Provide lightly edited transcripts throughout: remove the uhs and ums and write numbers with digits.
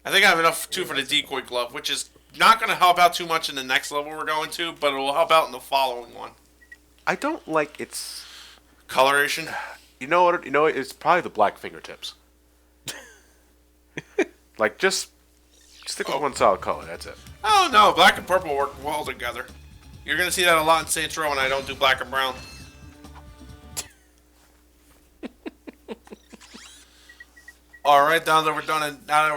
I think I have enough, too, for the Decoy Glove, which is not going to help out too much in the next level we're going to, but it will help out in the following one. I don't like its... Coloration? You know what? It's probably the black fingertips. Like, just stick with one solid color, that's it. Oh, no, black and purple work well together. You're going to see that a lot in Saints Row when I don't do black and brown. Alright, now that we're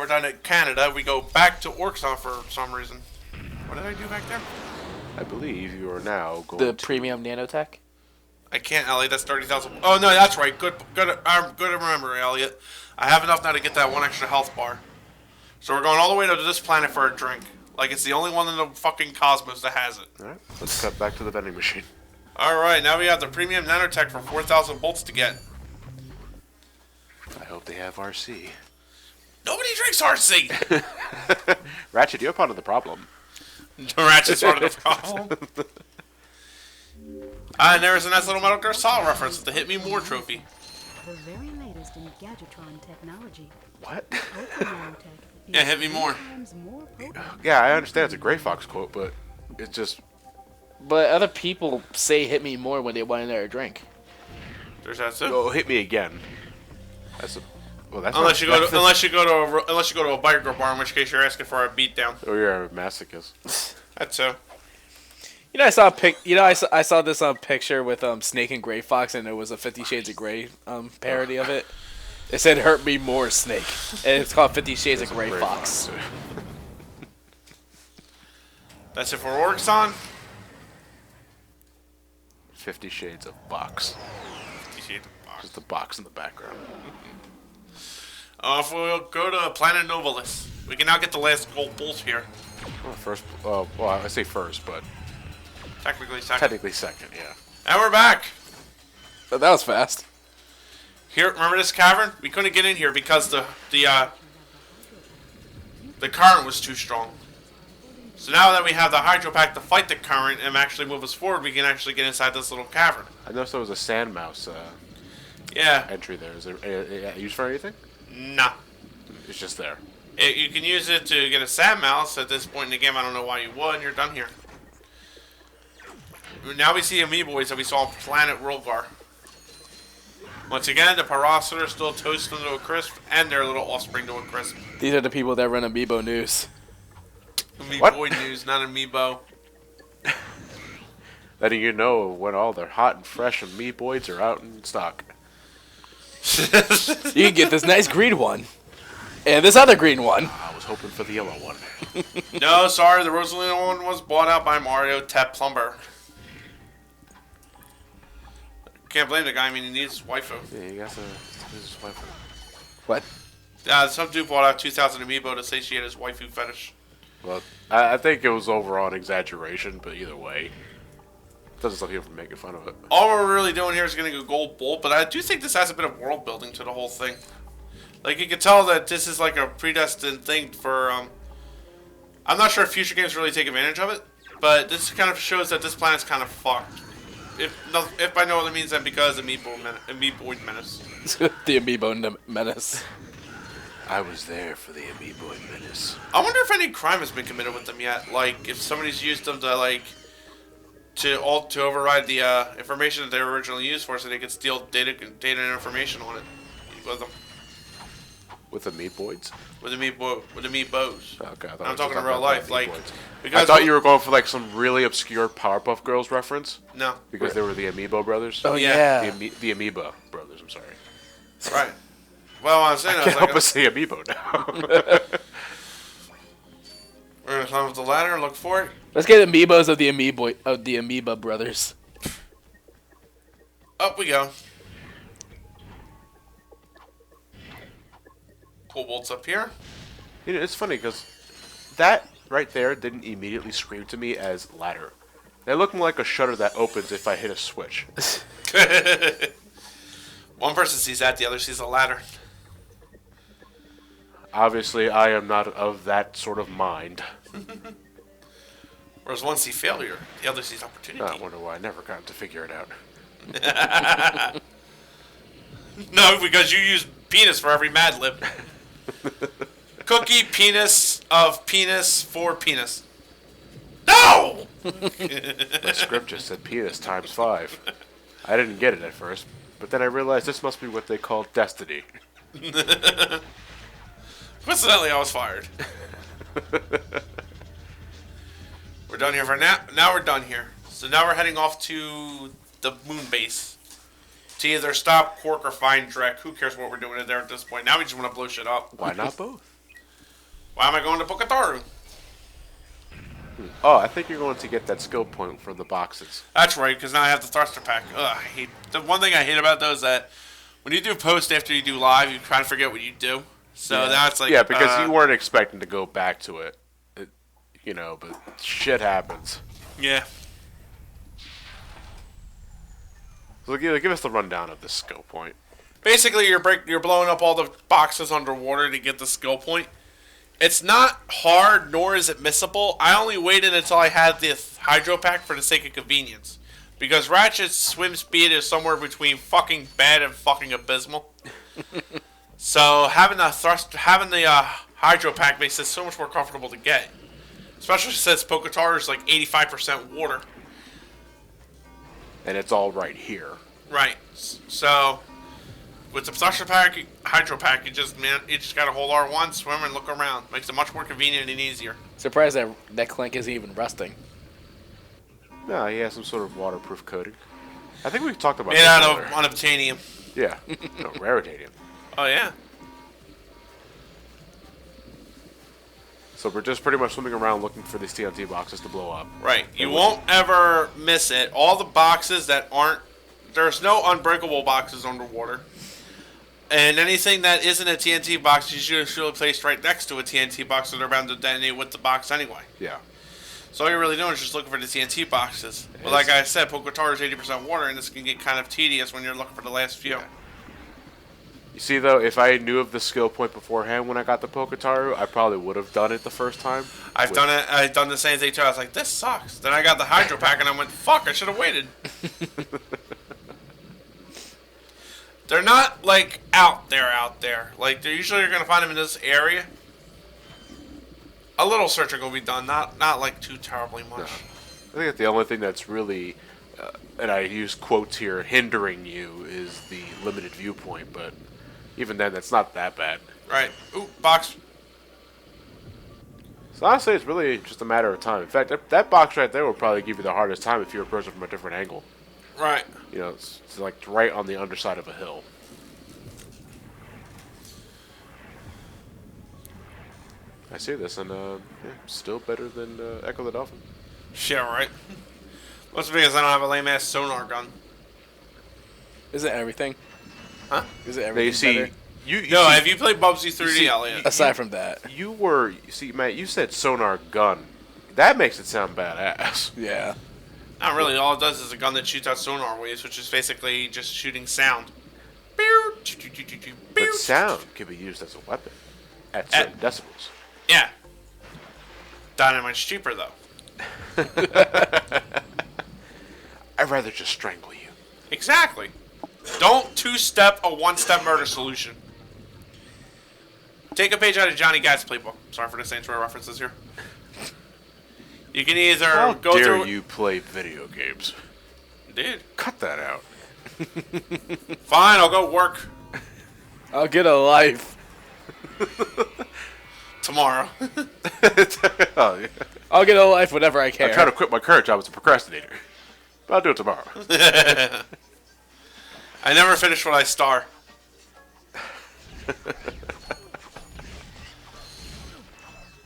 done in Canada, we go back to Orkson for some reason. What did I do back there? I believe you are now going The premium nanotech? I can't, Elliot. That's 30,000. Oh, no, that's right. Good to remember, Elliot. I have enough now to get that one extra health bar. So we're going all the way to this planet for a drink. Like, it's the only one in the fucking cosmos that has it. Alright, let's cut back to the vending machine. Alright, now we have the premium nanotech for 4,000 bolts to get. I hope they have RC. Nobody drinks RC! Ratchet, you're part of the problem. Ratchet's part of the problem. And there's a nice little Metal Gear Solid reference with the Hit Me More trophy. The very latest in Gadgetron technology. What? Yeah, Hit Me More. Yeah, I understand it's a Gray Fox quote, but it's just... But other people say hit me more when they want another drink. There's that too. Oh, hit me again. That's a... Well, that's unless you go to a biker bar, in which case you're asking for a beatdown. Or you're a masochist. That's so. You know, I saw this picture with Snake and Gray Fox, and it was a 50 Shades of Grey parody of it. It said "Hurt Me More, Snake," and it's called 50 Shades of Grey Fox. That's it for Orkson. 50 Shades of Box. 50 Shades of Box. Just the box in the background. If we'll go to Planet Novalis, we can now get the last gold bolt here. Well, first, well, I say first, but Technically second. technically second, yeah. And we're back. Oh, that was fast. Here, remember this cavern? We couldn't get in here because the current was too strong. So now that we have the hydro pack to fight the current and actually move us forward, we can actually get inside this little cavern. I noticed there was a sand mouse Yeah. entry there. Is it used for anything? Nah. It's just there. You can use it to get a sand mouse at this point in the game. I don't know why you would, and you're done here. Now we see Amiiboids that we saw on Planet Rolgar. Once again, the Parasiter still toasting to a crisp, and their little offspring to a crisp. These are the people that run Amiibo News. Amiiboid news, not Amiibo. Letting you know when all their hot and fresh Amiiboids are out in stock. You can get this nice green one. And this other green one. I was hoping for the yellow one. No, sorry, the Rosalina one was bought out by Mario Tep Plumber. Can't blame the guy, I mean, he needs his waifu. Yeah, you got to his waifu. What? Some dude bought out 2,000 Amiibo to satiate his waifu fetish. Well, I think it was overall an exaggeration, but either way, doesn't stop you from making fun of it. All we're really doing here is getting a gold bolt, but I do think this has a bit of world building to the whole thing. Like, you can tell that this is like a predestined thing for, I'm not sure if future games really take advantage of it, but this kind of shows that this planet's kind of fucked. If by no other means than because Amiiboid Menace. The Amiibo Menace. I was there for the Amiiboid Menace. I wonder if any crime has been committed with them yet. Like, if somebody's used them to, like, to override the information that they were originally used for, so they could steal data and information on it with them. With Amiiboids? With Amiibos. Okay, I thought I'm you talking in were real about life. Amiiboids. Like, because I thought you were going for like some really obscure Powerpuff Girls reference. No. Because they were the Amiibo brothers. Oh, Yeah. yeah. The Amoeba brothers, I'm sorry. Right. Well, I'm saying I I can't was help like, but say Amiibo now. we're gonna climb up the ladder and look for it. Let's get Amiibos of the Amoeba brothers. Up we go. Cool bolts up here. You know, it's funny because that right there didn't immediately scream to me as ladder. They look more like a shutter that opens if I hit a switch. One person sees that, the other sees a ladder. Obviously, I am not of that sort of mind. Whereas one sees failure, the other sees opportunity. I wonder why I never got to figure it out. No, because you use penis for every Mad Lib. Cookie penis of penis for penis. No! The script just said penis times 5. I didn't get it at first, but then I realized this must be what they call destiny. Coincidentally, I was fired. We're done here for now. Now we're done here. So now we're heading off to the moon base to either stop Qwark or find Drek. Who cares what we're doing in there at this point? Now we just want to blow shit up. Why not both? Why am I going to Pokitaru? Oh, I think you're going to get that skill point for the boxes. That's right, because now I have the thruster pack. Ugh, I hate the one thing I hate about those is that when you do post after you do live, you kind of forget what you do. So now it's like because you weren't expecting to go back to it, but shit happens. Yeah. So give us the rundown of this skill point. Basically, you're blowing up all the boxes underwater to get the skill point. It's not hard, nor is it missable. I only waited until I had the hydro pack for the sake of convenience. Because Ratchet's swim speed is somewhere between fucking bad and fucking abysmal. So having the hydro pack makes it so much more comfortable to get. Especially since Pokitaru is like 85% water. And it's all right here. Right. So with the thruster pack, hydro pack, you just gotta hold R1, swim, and look around. Makes it much more convenient and easier. Surprised that Clank isn't even rusting. No, he has some sort of waterproof coating. I think we talked about Made that out earlier. of unobtainium. Yeah, no, raritanium. Oh yeah. So we're just pretty much swimming around looking for these TNT boxes to blow up. Right. You won't ever miss it. All the boxes that aren't... There's no unbreakable boxes underwater. And anything that isn't a TNT box is usually placed right next to a TNT box, so they're bound to detonate with the box anyway. Yeah. So all you're really doing is just looking for the TNT boxes. But like I said, Pokitaru is 80% water, and this can get kind of tedious when you're looking for the last few. Yeah. You see, though, if I knew of the skill point beforehand when I got the Pokitaru, I probably would have done it the first time. I've done the same thing too. I was like, this sucks. Then I got the hydro pack, and I went, fuck, I should have waited. They're not, like, out there. Like, they're usually going to find them in this area. A little searching will be done, not like, too terribly much. No. I think that the only thing that's really, and I use quotes here, hindering you is the limited viewpoint, but even then, that's not that bad. Right. Ooh, box. So honestly, it's really just a matter of time. In fact, that box right there will probably give you the hardest time if you're approaching from a different angle. Right. It's like right on the underside of a hill. I see this, and still better than Echo the Dolphin. Yeah, right. Must be because I don't have a lame ass sonar gun. Is it everything? Huh? Is it Now everything you see, better? No, have you played Bubsy 3D, Elliot? Aside from that. you see, Matt, you said sonar gun. That makes it sound badass. Yeah. Not really. All it does is a gun that shoots out sonar waves, which is basically just shooting sound. But sound can be used as a weapon at certain decibels. Yeah. Dynamite's cheaper, though. I'd rather just strangle you. Exactly. Don't two-step a one-step murder solution. Take a page out of Johnny Gat's playbook. Sorry for the Saints Row references here. You can either How go dare through... you play video games? Dude. Cut that out. Fine, I'll go work I'll get a life. tomorrow. Oh, yeah. I'll get a life whenever I can. I'm trying to quit my current job as a procrastinator. But I'll do it tomorrow. I never finish what I start.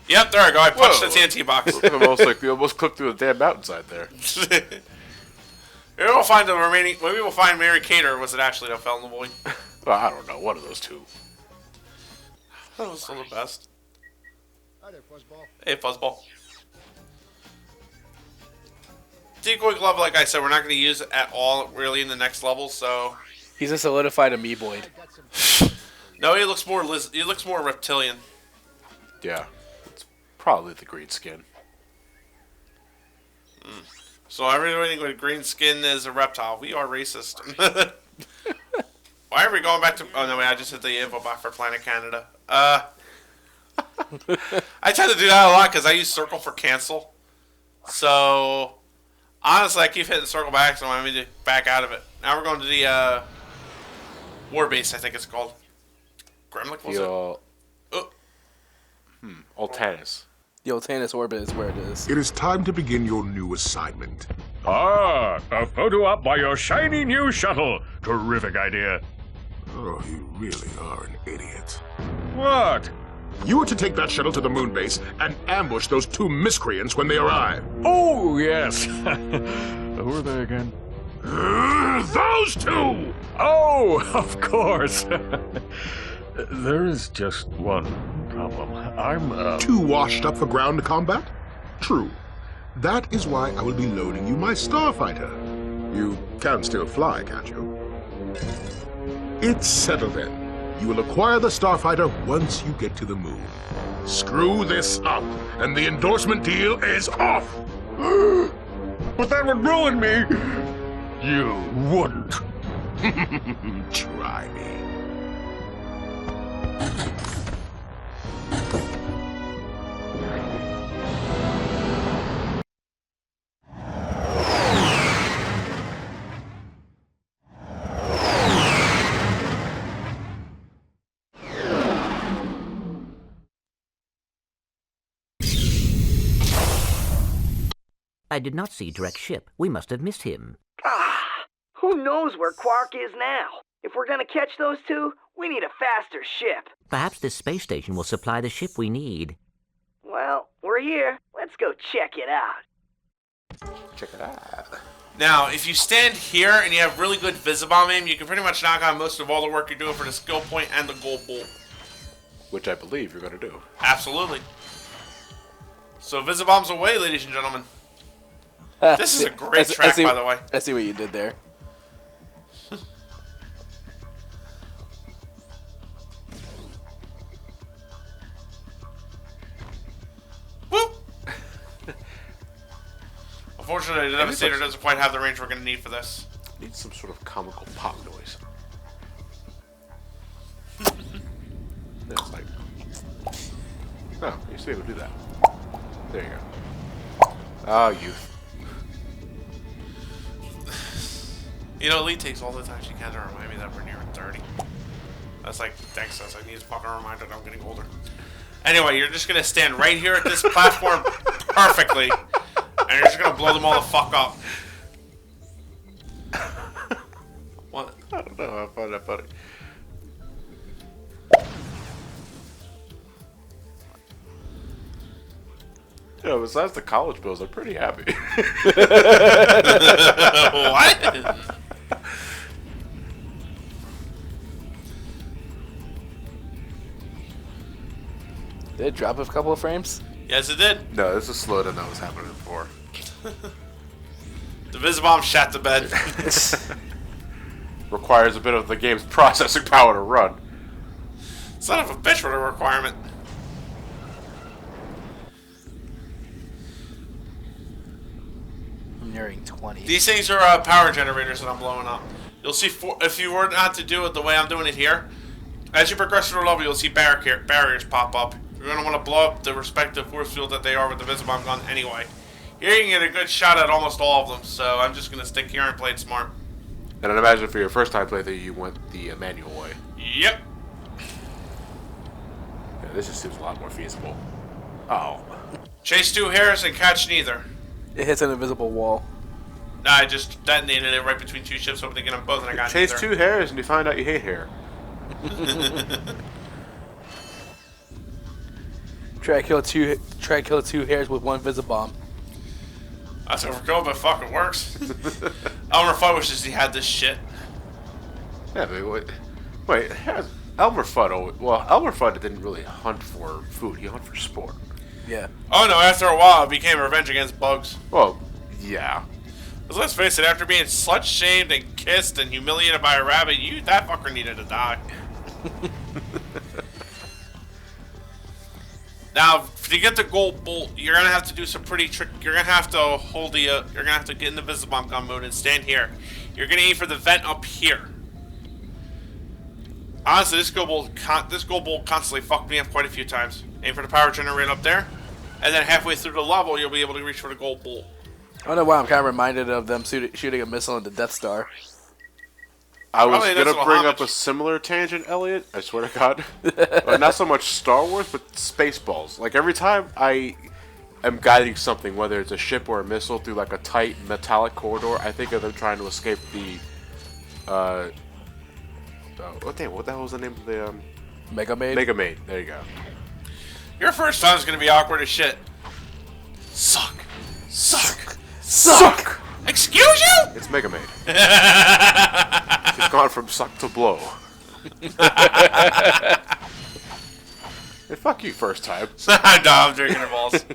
Yep, there I go. I punched the TNT box. Almost like we almost clipped through a damn mountainside there. Maybe we'll find the remaining... Maybe we'll find Mary Kate, or was it Ashley that fell in the void? Well, I don't know. One of those two. That was still the best. Hi there, Fuzzball. Hey, Fuzzball. Decoy Glove, like I said, we're not going to use it at all, really, in the next level, so... He's a solidified Amiiboid. No, he looks more he looks more reptilian. Yeah. It's probably the green skin. So everybody with green skin is a reptile. We are racist. Why are we going back to... Oh, no, wait, I just hit the info box for Planet Canada. I tend to do that a lot because I use circle for cancel. So, honestly, I keep hitting circle back, so I'm going to back out of it. Now we're going to the war base, I think it's called. Gemlik, was it? Altanis. The Altanis orbit is where it is. It is time to begin your new assignment. Ah, a photo op by your shiny new shuttle. Terrific idea. Oh, you really are an idiot. What? You are to take that shuttle to the moon base and ambush those two miscreants when they arrive. Oh, yes. Who are they again? Those two! Oh, of course. There is just one problem. I'm, Too washed up for ground combat? True. That is why I will be loaning you my starfighter. You can still fly, can't you? It's settled then. You will acquire the starfighter once you get to the moon. Screw this up, and the endorsement deal is off! But that would ruin me. You wouldn't. Try me. I did not see Drek's ship. We must have missed him. Who knows where Qwark is now? If we're gonna catch those two, we need a faster ship. Perhaps this space station will supply the ship we need. Well, we're here. Let's go check it out. Check it out. Now, if you stand here and you have really good Visibomb aim, you can pretty much knock out most of all the work you're doing for the skill point and the gold bolt. Which I believe you're going to do. Absolutely. So Visibomb's away, ladies and gentlemen. This is a great track, by the way. I see what you did there. Whoop! Unfortunately, the Devastator doesn't quite have the range we're going to need for this. Needs some sort of comical pop noise. It's like... Oh, you should be able to do that. There you go. Ah, youth. You know, Lee takes all the time she can to remind me that we're near 30. That's like Dex says, I need a fucking reminder that I'm getting older. Anyway, you're just gonna stand right here at this platform perfectly, and you're just gonna blow them all the fuck up. What? I don't know, I found that funny. Yeah, besides the college bills, I'm pretty happy. What? Did it drop a couple of frames? Yes, it did. No, this is slower than that was happening before. The Visibomb shat the bed. Requires a bit of the game's processing power to run. Son of a bitch, what a requirement. I'm nearing 20. These things are power generators that I'm blowing up. You'll see, if you were not to do it the way I'm doing it here, as you progress through the level, you'll see barriers pop up. You're going to want to blow up the respective force field that they are with the Visibomb gun anyway. Here you can get a good shot at almost all of them, so I'm just going to stick here and play it smart. And I'd imagine for your first time playthrough, you went the manual way. Yep. Yeah, this just seems a lot more feasible. Oh. Chase two hairs and catch neither. It hits an invisible wall. Nah, I just detonated it right between two ships, hoping to get them both, and I got Chase neither. 2 hairs and you find out you hate hair. Try to kill two hairs with one Visibomb. That's overkill, but fuck, it works. Elmer Fudd wishes he had this shit. Yeah, but wait, Elmer Fudd, well, Elmer Fudd didn't really hunt for food, he hunted for sport. Yeah. Oh no, after a while, it became revenge against bugs. Well, yeah. Because let's face it, after being slut-shamed and kissed and humiliated by a rabbit, that fucker needed to die. Now, to get the gold bolt, you're gonna have to do some pretty trick. You're gonna have to hold the. You're gonna have to get in the Visibomb gun mode and stand here. You're gonna aim for the vent up here. Honestly, this gold bolt constantly fucked me up quite a few times. Aim for the power generator up there, and then halfway through the level, you'll be able to reach for the gold bolt. I don't know why I'm kind of reminded of them shooting a missile into Death Star. I was Probably going to that's a bring homage. up a similar tangent, Elliot. I swear to God. Not so much Star Wars, but Spaceballs. Like, every time I am guiding something, whether it's a ship or a missile, through, like, a tight metallic corridor, I think of them trying to escape the, what the hell was the name of the, Mega Maid? Mega Maid. There you go. Your first time is going to be awkward as shit. Suck. Suck. Suck! Excuse you? It's Mega Maid. She's gone from suck to blow. Hey, fuck you, first time. No, I'm drinking her balls.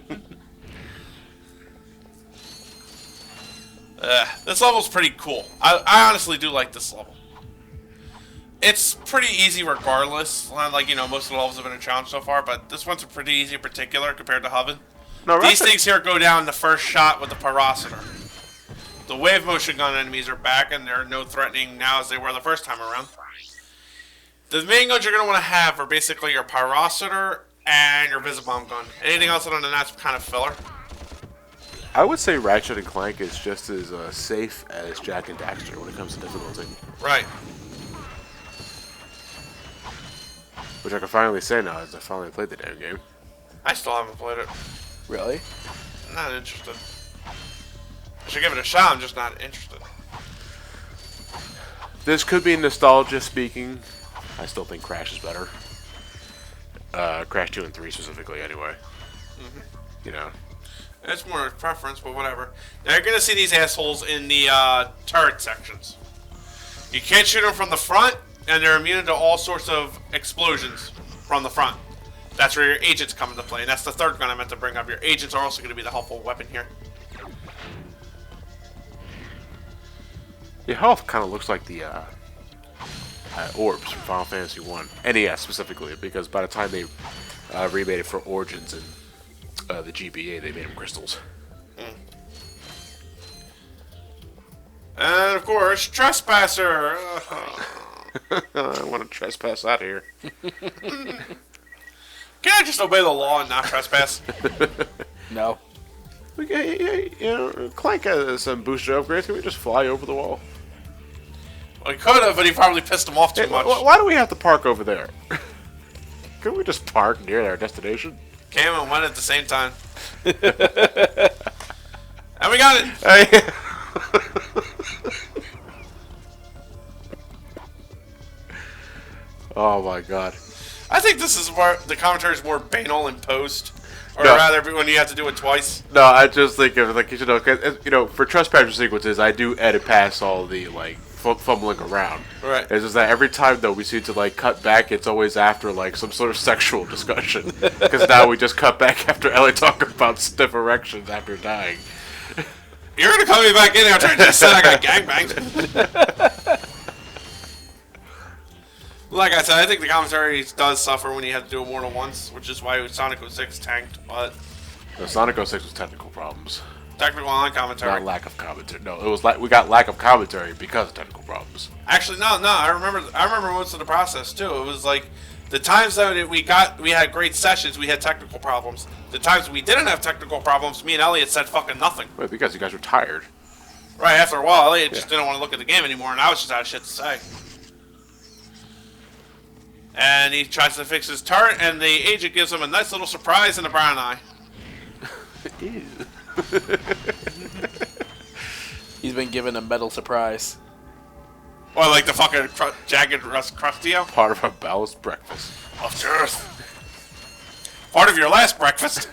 This level's pretty cool. I honestly do like this level. It's pretty easy regardless. Like, you know, most of the levels have been a challenge so far, but this one's pretty easy in particular compared to Hoven. No, These things here go down the first shot with the Pyroceter. The wave motion gun enemies are back, and they're no threatening now as they were the first time around. The main guns you're going to want to have are basically your Pyroceter and your Visibomb gun. Anything else other than that's kind of filler. I would say Ratchet and Clank is just as safe as Jack and Daxter when it comes to difficulty. Right. Which I can finally say now as I finally played the damn game. I still haven't played it. Really? I'm not interested. I should give it a shot, I'm just not interested. This could be nostalgia speaking. I still think Crash is better. Crash 2 and 3 specifically, anyway. You know. It's more a preference, but whatever. Now you're going to see these assholes in the turret sections. You can't shoot them from the front, and they're immune to all sorts of explosions from the front. That's where your agents come into play, and that's the third gun I meant to bring up. Your agents are also going to be the helpful weapon here. The health kind of looks like the orbs from Final Fantasy 1. NES specifically, because by the time they remade it for Origins and the GBA, they made them crystals. And of course, Trespasser! I want to trespass out of here. Can I just obey the law and not trespass? No. You know, Clank has some booster upgrades. Can we just fly over the wall? Well, he could have, but he probably pissed him off too much. Why do we have to park over there? Couldn't we just park near our destination? Came and went at the same time. And we got it! Hey. Oh my god. I think this is where the commentary is more banal in post. Or No. rather, when you have to do it twice. No, I just think of, like, you know, 'cause, you know, for trespasser sequences, I do edit past all the, like, fumbling around. Right. It's just that every time, though, we seem to, like, cut back, it's always after, like, some sort of sexual discussion. Because now we just cut back after Ellie talking about stiff erections after dying. You're gonna call me back in after I just said I got gangbanged. Like I said, I think the commentary does suffer when you have to do it more than once, which is why Sonic 06 tanked, but No, Sonic 06 was technical problems. technical and commentary. Not lack of commentary. No, it was like we got lack of commentary because of technical problems. Actually, no, I remember most of the process too. It was like the times that we had great sessions, we had technical problems. The times we didn't have technical problems, me and Elliot said fucking nothing. Wait, because you guys were tired. Right after a while, Elliot just didn't want to look at the game anymore, and I was just out of shit to say. And he tries to fix his turret, and the agent gives him a nice little surprise in the brown eye. Ew. He's been given a metal surprise. Or like the fucking jagged rust crustio Part of our balanced breakfast. of earth. Part of your last breakfast.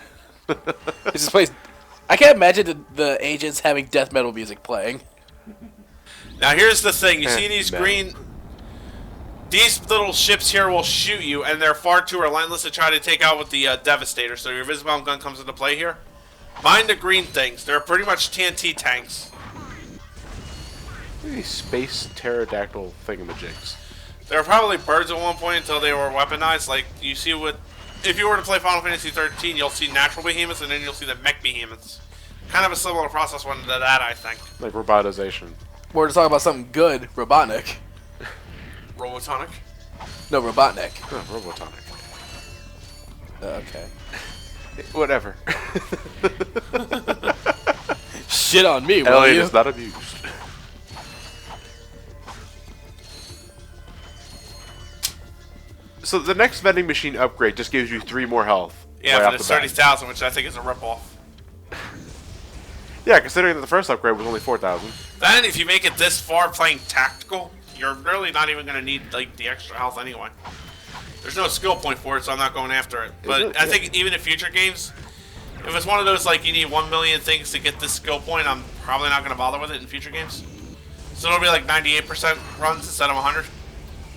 This is place. I can't imagine the agents having death metal music playing. Now here's the thing: you see these metal. green. These little ships here will shoot you, and they're far too relentless to try to take out with the Devastator. So your Visibomb gun comes into play here. Mind the green things; they're pretty much TNT tanks. These space pterodactyl thingamajigs. They were probably birds at one point until they were weaponized. Like you see if you were to play Final Fantasy 13, you'll see natural behemoths, and then you'll see the mech behemoths. Kind of a similar process went into that, I think. Like robotization. We're to talk about something good, Robotnik. Robotonic. No, Robotnik. Oh, Robotonic. Okay. Whatever. Shit on me, will Elliot you? is not amused. So the next vending machine upgrade just gives you 3 more health. Yeah, right for off the the bat. 30,000, which I think is a ripoff. Yeah, considering that the first upgrade was only 4,000. Then, if you make it this far playing tactical, you're really not even going to need like the extra health anyway. There's no skill point for it, so I'm not going after it. But I think even in future games, if it's one of those like you need 1 million things to get this skill point, I'm probably not going to bother with it in future games. So it'll be like 98% runs instead of 100.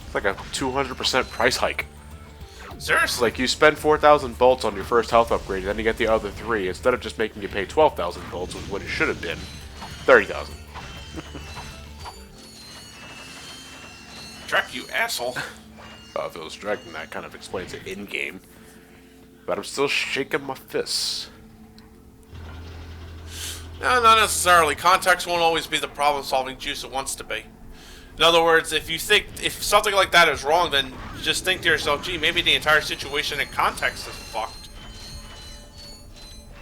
It's like a 200% price hike. Seriously? Like you spend 4,000 bolts on your first health upgrade, then you get the other 3. Instead of just making you pay 12,000 bolts, was what it should have been, 30,000. Drek, you asshole. If it was Drek, then that kind of explains it in game. But I'm still shaking my fists. No, not necessarily. Context won't always be the problem-solving juice it wants to be. In other words, if something like that is wrong, then just think to yourself, gee, maybe the entire situation in context is fucked.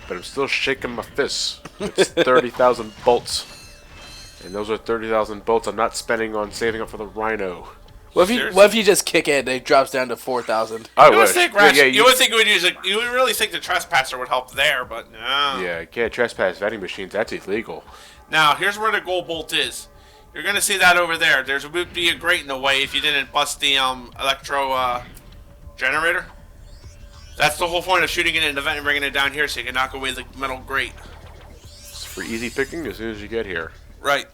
But I'm still shaking my fists. It's 30,000 bolts. And those are 30,000 bolts I'm not spending on saving up for the Rhino. What if you just kick it and it drops down to 4,000? I You would wish. think, you would think it would use it. You would really think the trespasser would help there, but no. Yeah, you can't trespass vending machines. That's illegal. Now, here's where the gold bolt is. You're gonna see that over there. There would be a grate in the way if you didn't bust the electro generator. That's the whole point of shooting it in the vent and bringing it down here, so you can knock away the metal grate. It's for easy picking as soon as you get here. Right.